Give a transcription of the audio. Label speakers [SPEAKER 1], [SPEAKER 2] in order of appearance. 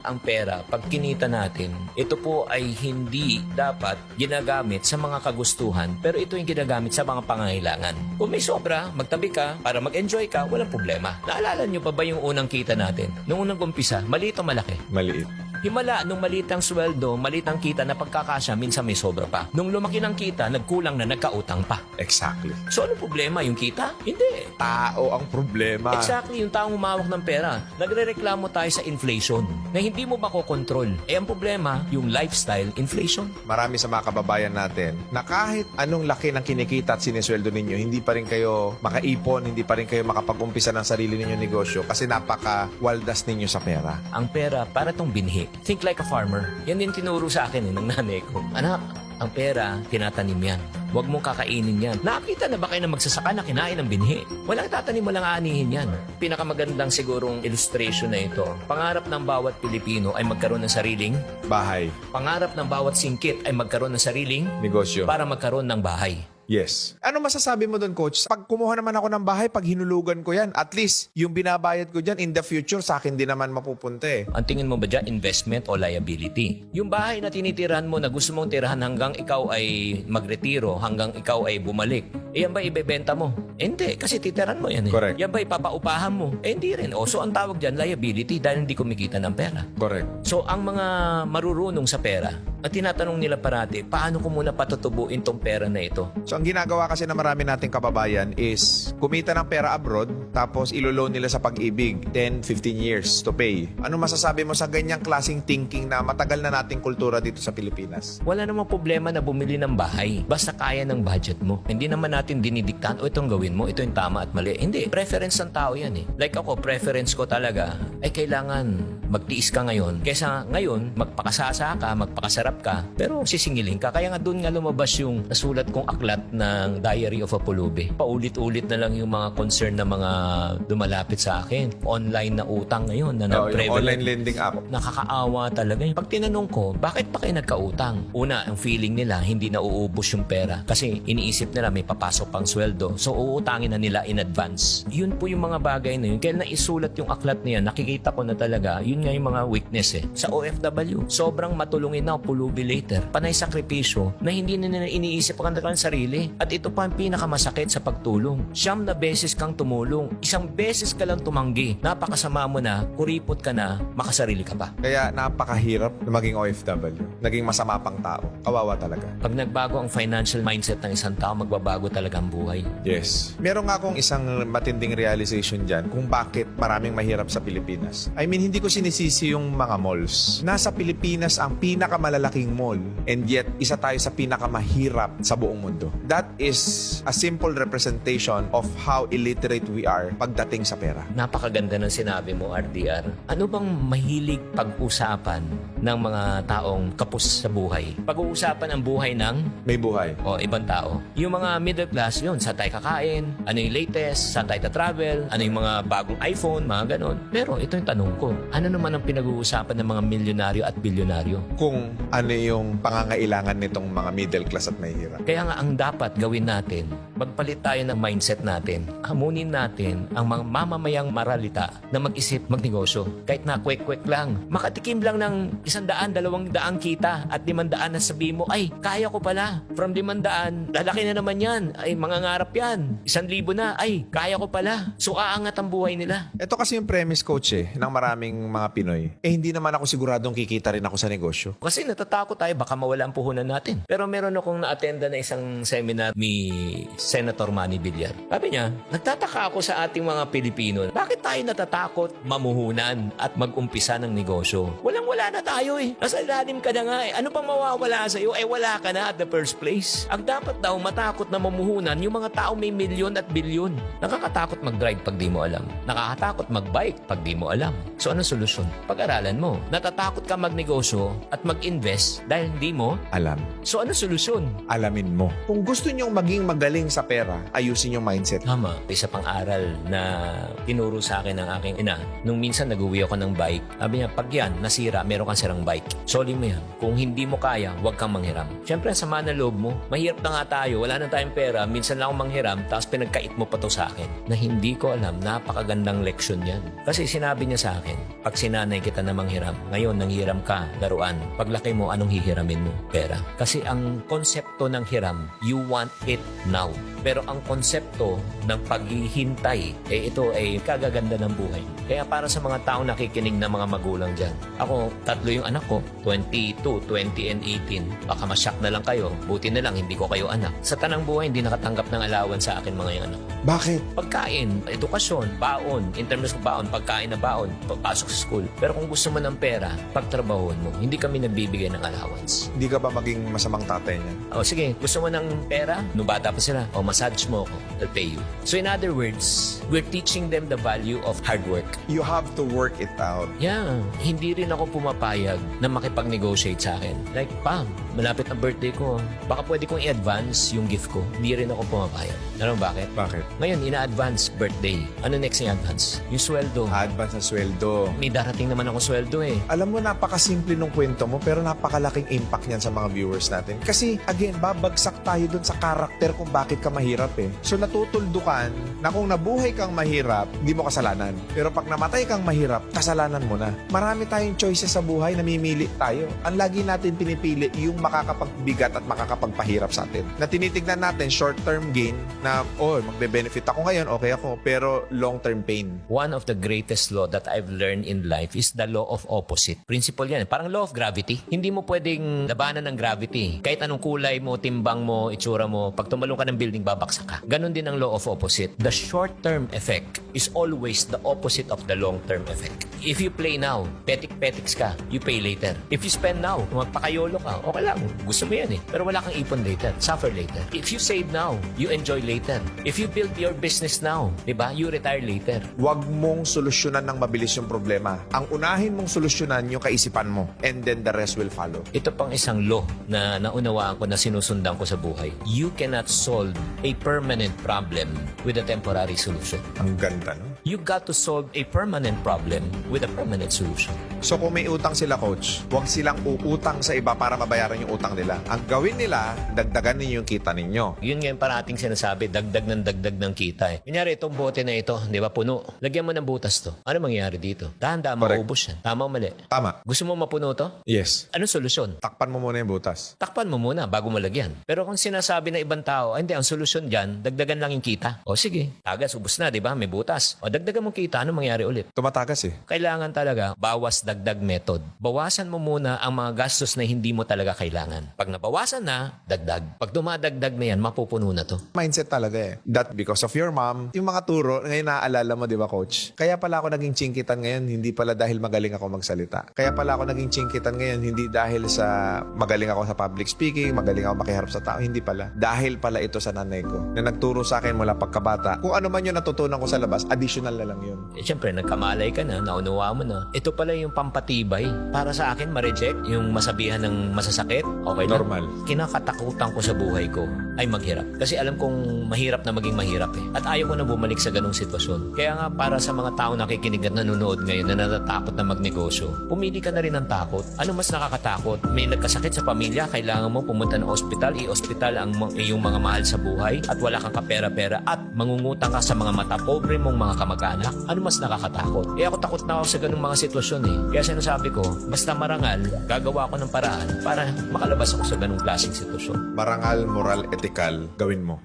[SPEAKER 1] Ang pera, pag kinita natin, ito po ay hindi dapat ginagamit sa mga kagustuhan, pero ito yung ginagamit sa mga pangangailangan. Kung may sobra, magtabi ka para mag-enjoy ka, walang problema. Naalala nyo pa ba yung unang kita natin? Nung unang umpisa, maliit o malaki?
[SPEAKER 2] Maliit.
[SPEAKER 1] Himala, nung maliit ang sweldo, maliit ang kita na pagkakasya, minsan may sobra pa. Nung lumaki ng kita, nagkulang na, nagkautang pa.
[SPEAKER 2] Exactly.
[SPEAKER 1] So ano problema? Yung kita? Hindi.
[SPEAKER 2] Tao ang problema.
[SPEAKER 1] Exactly, yung taong humawak ng pera. Nagrereklamo tayo sa inflation na hindi mo makokontrol. Eh ang problema, yung lifestyle inflation.
[SPEAKER 2] Marami sa mga kababayan natin na kahit anong laki ng kinikita at sinesweldo ninyo, hindi pa rin kayo makaipon, hindi pa rin kayo makapag-umpisa ng sarili ninyong negosyo kasi napaka-waldas ninyo sa pera.
[SPEAKER 1] Ang pera, para tong binhi. Think like a farmer. Yan din tinuro sa akin ng nanay ko. Anak, ang pera, tinatanim yan. Huwag mong kakainin yan. Nakakita na ba kayo na magsasaka na kinain ng binhi? Walang tatanim, walang aanihin yan. Pinakamagandang sigurong illustration na ito. Pangarap ng bawat Pilipino ay magkaroon ng sariling
[SPEAKER 2] Bahay,
[SPEAKER 1] pangarap ng bawat singkit ay magkaroon ng sariling
[SPEAKER 2] negosyo.
[SPEAKER 1] para magkaroon ng bahay.
[SPEAKER 2] Yes. Ano masasabi mo doon, Coach? Pag kumuha naman ako ng bahay, pag hinulugan ko yan, at least yung binabayad ko dyan in the future, sa akin din naman mapupunta eh.
[SPEAKER 1] Ang tingin mo ba dyan, investment o liability? Yung bahay na tinitirahan mo na gusto mong tirahan hanggang ikaw ay magretiro, hanggang ikaw ay bumalik, eh yan ba ibebenta mo? Eh, hindi, kasi titirahan mo yan eh.
[SPEAKER 2] Correct.
[SPEAKER 1] Yan ba ipapaupahan mo? Eh hindi rin. O, so ang tawag dyan, liability dahil hindi kumikita ng pera.
[SPEAKER 2] Correct.
[SPEAKER 1] So ang mga marurunong sa pera, ang tinatanong nila parati, paano ko muna patutubuin tong pera na ito?
[SPEAKER 2] So ang ginagawa kasi na marami nating kababayan is kumita ng pera abroad tapos iloloan nila sa pag-ibig 10, 15 years to pay. Ano masasabi mo sa ganyang klaseng thinking na matagal na nating kultura dito sa Pilipinas?
[SPEAKER 1] Wala namang problema na bumili ng bahay. Basta kaya ng budget mo. Hindi naman natin dinidiktahan, o itong gawin mo, ito yung tama at mali. Hindi. Preference ng tao yan eh. Like ako, preference ko talaga ay kailangan magtiis ka ngayon. Kesa ngayon, magpakasasa ka, magpakasarap ka, pero sisingilin ka. Kaya nga doon nga lumabas yung nasulat kong aklat ng Diary of a Pulubi. Paulit-ulit na lang yung mga concern na mga dumalapit sa akin. Online na utang ngayon na
[SPEAKER 2] Yung
[SPEAKER 1] prevalent.
[SPEAKER 2] online lending app.
[SPEAKER 1] Nakakaawa talaga. Pag tinanong ko, bakit pa kayo nagkautang? Una, ang feeling nila, hindi na uubos yung pera. Kasi iniisip nila may papasok pang sweldo. So, uutangin na nila in advance. Yun po yung mga bagay na yun. Kaya naisulat yung aklat niya, nakikita ko na talaga, yun nga yung mga weakness eh. Sa OFW, sobrang matulungin na pulubi later. Panay sakripisyo na hindi na nila iniisip ang kanilang sarili. At ito pa ang pinakamasakit sa pagtulong. 9 na beses kang tumulong. 1 beses ka lang tumanggi. Napakasama mo na, kuripot ka na, makasarili ka pa.
[SPEAKER 2] Kaya napakahirap na maging OFW. Naging masama pang tao. Kawawa talaga.
[SPEAKER 1] Pag nagbago ang financial mindset ng isang tao, magbabago talaga ang buhay.
[SPEAKER 2] Yes. Meron nga akong isang matinding realization dyan kung bakit maraming mahirap sa Pilipinas. I mean, hindi ko sinisisi yung mga malls. Nasa Pilipinas ang pinakamalalaking mall and yet isa tayo sa pinakamahirap sa buong mundo. That is a simple representation of how illiterate we are pagdating sa pera.
[SPEAKER 1] Napakaganda ng sinabi mo, RDR. Ano bang mahilig pag-usapan ng mga taong kapos sa buhay? Pag-uusapan ang buhay ng
[SPEAKER 2] May buhay.
[SPEAKER 1] o ibang tao. Yung mga middle class, yun, saan tayo kakain, ano yung latest, saan tayo travel, ano yung mga bagong iPhone, mga ganon. Pero ito yung tanong ko, ano naman ang pinag-uusapan ng mga milyonaryo at bilyonaryo?
[SPEAKER 2] Kung ano yung pangangailangan nitong mga middle class at mahihirap.
[SPEAKER 1] Kaya nga ang dapat gawin natin, magpalit tayo ng mindset natin. Hamunin natin ang mga mamamayang maralita na mag-isip, magnegosyo. Kahit na kwek-kwek lang. Makatikim lang ng 100, 200 kita at 500 na sabi mo, ay, kaya ko pala. From 500, lalaki na naman yan. Ay, mangangarap yan. 1,000 na, ay, kaya ko pala. So, aangat ang buhay nila.
[SPEAKER 2] Ito kasi yung premise, coach ng maraming mga Pinoy. Eh hindi naman ako siguradong kikita rin ako sa negosyo.
[SPEAKER 1] Kasi natatakot tayo, baka mawala ang puhunan natin. Pero meron akong na-attenda na isang seminar ni Senator Manny Villar. Sabi niya, nagtataka ako sa ating mga Pilipino. Bakit tayo natatakot mamuhunan at mag-umpisa ng negosyo? Walang-wala na tayo eh. Nasa ilalim ka na nga eh. Ano pang mawawala sa'yo? Eh wala ka na at the first place. Ang dapat daw matakot na mamuhunan yung mga tao may milyon at bilyon. Nakakatakot mag-drive pag di mo alam. Nakakatakot mag-bike pag di mo alam. So ano solusyon? Pag-aralan mo. Natatakot ka magnegosyo at mag-invest dahil hindi mo.
[SPEAKER 2] Alam.
[SPEAKER 1] So ano solusyon?
[SPEAKER 2] Alamin mo. Kung gusto nyong maging magaling sa pera, ayusin yung mindset.
[SPEAKER 1] Tama. Isa pang aral na tinuro sa akin ng aking ina. Nung minsan nag-uwi ako ng bike, sabi niya, pag yan, nasira, meron kang sirang bike. Soli mo yan. Kung hindi mo kaya, huwag kang manghiram. Siyempre, sama na loob mo. Mahirap na nga tayo, wala na tayong pera, minsan lang akong manghiram, tapos pinagkait mo pa to sa akin. Na hindi ko alam, napakagandang leksyon yan. Kasi sinabi niya sa akin, pag sinanay kita na manghiram, ngayon nanghiram ka, laruan. Paglaki mo, anong hihiramin mo? Pera. Kasi ang konsepto ng hiram, you want it now. Pero ang konsepto ng paghihintay, ito ay kagaganda ng buhay. Kaya para sa mga tao nakikinig na mga magulang dyan, ako, 3 yung anak ko, 22, 20, and 18. Baka masyak na lang kayo, buti na lang hindi ko kayo anak. Sa tanang buhay, hindi nakatanggap ng allowance sa akin mga yung anak.
[SPEAKER 2] Bakit?
[SPEAKER 1] Pagkain, edukasyon, baon, in terms of baon, pagkain na baon, pagpasok sa school. Pero kung gusto mo ng pera, pagtrabahuan mo, hindi kami nagbibigay ng allowance.
[SPEAKER 2] Hindi ka ba maging masamang tatay niya?
[SPEAKER 1] O sige, gusto mo ng pera? Nung bata pa sila, o massage mo ako, I'll pay you. So in other words, we're teaching them the value of hard work.
[SPEAKER 2] You have to work it out.
[SPEAKER 1] Yeah, hindi rin ako pumapayag na makipag-negotiate sa akin. Like, Pam, malapit ang birthday ko. Baka pwede kong i-advance yung gift ko. Hindi rin ako pumapayag. Alam mo bakit?
[SPEAKER 2] Bakit?
[SPEAKER 1] Ngayon, ina-advance birthday. Ano next yung advance? Yung sweldo.
[SPEAKER 2] Advance na sweldo.
[SPEAKER 1] May darating naman ako sweldo eh.
[SPEAKER 2] Alam mo, napakasimple nung kwento mo pero napakalaking impact niyan sa mga viewers natin. Kasi, again, babagsak tayo dun sa karakter kung bakit ka mahirap eh. So, natutuldukan na kung nabuhay kang mahirap, hindi mo kasalanan. Pero pag namatay kang mahirap, kasalanan mo na. Marami tayong choices sa buhay, namimili tayo. Ang lagi natin pinipili yung makakapagbigat at makakapagpahirap sa atin. Na tinitignan natin short-term gain na, magbe-benefit ako ngayon, okay ako, pero long-term pain.
[SPEAKER 1] One of the greatest law that I've learned in life is the law of opposite. Principle yan. Parang law of gravity. Hindi mo pwedeng labanan ng gravity. Kahit anong kulay mo, timbang mo, itsura mo, pag tumalong ka ng building, babaksak ka. Ganon din ang law of opposite. The short-term effect is always the opposite of the long-term effect. If you play now, petik-petiks ka, you pay later. If you spend now, magpakayolo ka, okay lang. Gusto mo yan eh. Pero wala kang ipon later. Suffer later. If you save now, you enjoy later. If you build your business now, diba? You retire later.
[SPEAKER 2] Huwag mong solusyonan ng mabilis yung problema. Ang unahin mong solusyonan yung kaisipan mo. And then the rest will follow.
[SPEAKER 1] Ito pang isang law na naunawaan ko na sinusundan ko sa buhay. You cannot solve a permanent problem with a temporary solution.
[SPEAKER 2] Ang ganda, no?
[SPEAKER 1] You got to solve a permanent problem with a permanent solution.
[SPEAKER 2] So kung may utang sila, coach, huwag silang uutang sa iba para mabayaran yung utang nila. Ang gawin nila, dagdagan ninyo yung kita ninyo.
[SPEAKER 1] Yun nga yung parating sinasabi, dagdag ng kita eh. Kunyari, itong bote na ito, di ba, puno. Lagyan mo ng butas to. Ano mangyayari dito? Dahan-dahan
[SPEAKER 2] Correct.
[SPEAKER 1] maubos yan. Tama o mali?
[SPEAKER 2] Tama.
[SPEAKER 1] Gusto mo mapuno to?
[SPEAKER 2] Yes.
[SPEAKER 1] Anong solusyon?
[SPEAKER 2] Takpan mo muna yung butas.
[SPEAKER 1] Takpan mo muna bago mo lagyan. Pero kung sinasabi ng ibang tao, hindi, ang solusyon dyan, dagdagan lang yung kita. O sige, tagas, ubos na, di ba? May butas. O dagdagan mong kita, ano mangyari ulit?
[SPEAKER 2] Tumatagas eh.
[SPEAKER 1] Kailangan talaga bawas dagdag method. Bawasan mo muna ang mga gastos na hindi mo talaga kailangan. Pag nabawasan na, dagdag. Pag dumadagdag na yan, mapupuno na to.
[SPEAKER 2] Mindset talaga eh. That because of your mom, yung mga turo, ngayon naaalala mo, di ba, coach? Kaya pala ako naging chingkitan ngayon, hindi pala dahil magaling ako magsalita. Kaya pala ako naging chingkitan ngayon, hindi dahil sa magaling ako sa public speaking, magaling ako makiharap sa tao, hindi pala. Dahil pala ito sa nanay ko, na nagturo sa akin mula pagkabata. Kung ano man yung natutunan ko sa labas, additional na lang yun.
[SPEAKER 1] Eh, syempre, nagkamalay ka na, naunawa mo na. Ito pala yung pampatibay. Para sa akin, ma-reject yung masabihan ng masasakit. Okay lang.
[SPEAKER 2] Normal.
[SPEAKER 1] Kinakatakutan ko sa buhay ko ay maghirap. Kasi alam kong mahirap na maging mahirap eh. At ayaw ko na bumalik sa ganong sitwasyon. Kaya nga, para sa mga tao nakikinig at nanonood ngayon na natatakot na magnegosyo, pumili ka na rin ng takot. Ano mas nakakatakot? May nagkasakit sa pamilya, kailangan mo pumunta ng ospital, i-ospital ang iyong mga mahal sa buhay at wala kang kapera-pera at mangungutang ka sa mga mata pobre mong mga kamag-anak. Ano mas nakakatakot? Eh ako takot na ako sa ganung mga sitwasyon eh. Kaya sinasabi ko, basta marangal, gagawa ko ng paraan para makalabas ako sa ganung klaseng sitwasyon.
[SPEAKER 2] Marangal, moral, ethical, gawin mo.